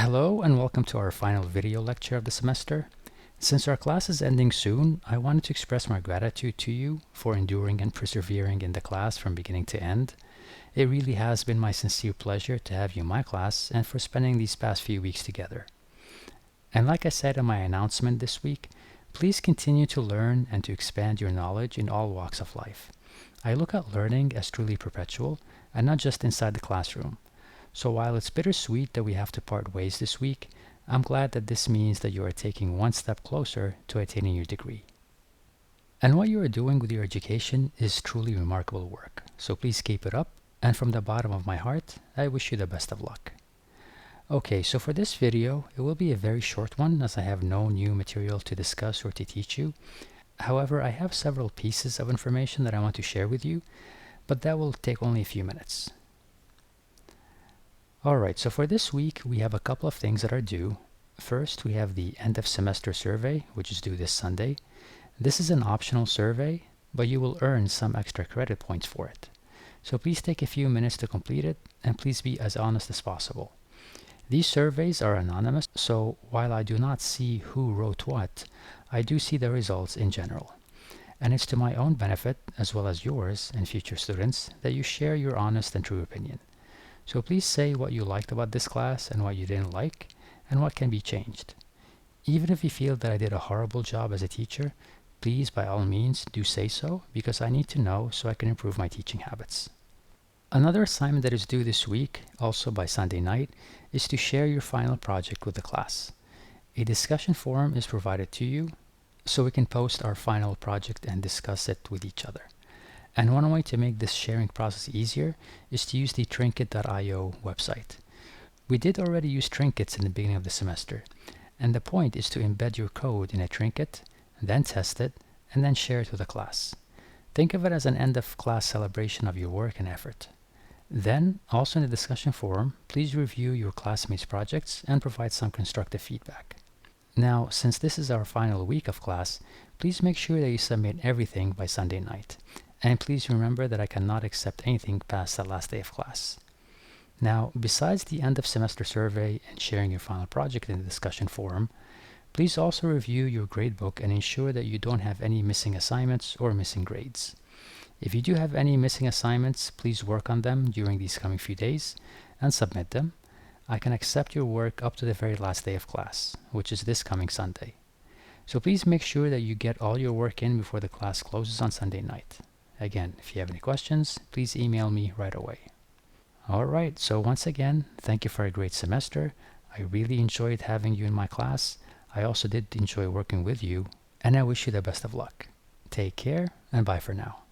Hello and welcome to our final video lecture of the semester. Since our class is ending soon, I wanted to express my gratitude to you for enduring and persevering in the class from beginning to end. It really has been my sincere pleasure to have you in my class and for spending these past few weeks together. And like I said in my announcement this week, please continue to learn and to expand your knowledge in all walks of life. I look at learning as truly perpetual and not just inside the classroom. So while it's bittersweet that we have to part ways this week, I'm glad that this means that you are taking one step closer to attaining your degree. And what you are doing with your education is truly remarkable work, so please keep it up, and from the bottom of my heart, I wish you the best of luck. Okay, so for this video, it will be a very short one as I have no new material to discuss or to teach you. However, I have several pieces of information that I want to share with you, but that will take only a few minutes. Alright, so for this week, we have a couple of things that are due. First, we have the end of semester survey, which is due this Sunday. This is an optional survey, but you will earn some extra credit points for it. So please take a few minutes to complete it, and please be as honest as possible. These surveys are anonymous, so while I do not see who wrote what, I do see the results in general. And it's to my own benefit, as well as yours and future students, that you share your honest and true opinion. So please say what you liked about this class and what you didn't like, and what can be changed. Even if you feel that I did a horrible job as a teacher, please by all means do say so, because I need to know so I can improve my teaching habits. Another assignment that is due this week, also by Sunday night, is to share your final project with the class. A discussion forum is provided to you, so we can post our final project and discuss it with each other. And one way to make this sharing process easier is to use the Trinket.io website. We did already use Trinkets in the beginning of the semester, and the point is to embed your code in a Trinket, then test it, and then share it with the class. Think of it as an end-of-class celebration of your work and effort. Then, also in the discussion forum, please review your classmates' projects and provide some constructive feedback. Now, since this is our final week of class, please make sure that you submit everything by Sunday night. And please remember that I cannot accept anything past the last day of class. Now, besides the end of semester survey and sharing your final project in the discussion forum, please also review your gradebook and ensure that you don't have any missing assignments or missing grades. If you do have any missing assignments, please work on them during these coming few days and submit them. I can accept your work up to the very last day of class, which is this coming Sunday. So please make sure that you get all your work in before the class closes on Sunday night. Again, if you have any questions, please email me right away. Alright, so once again, thank you for a great semester. I really enjoyed having you in my class. I also did enjoy working with you, and I wish you the best of luck. Take care, and bye for now.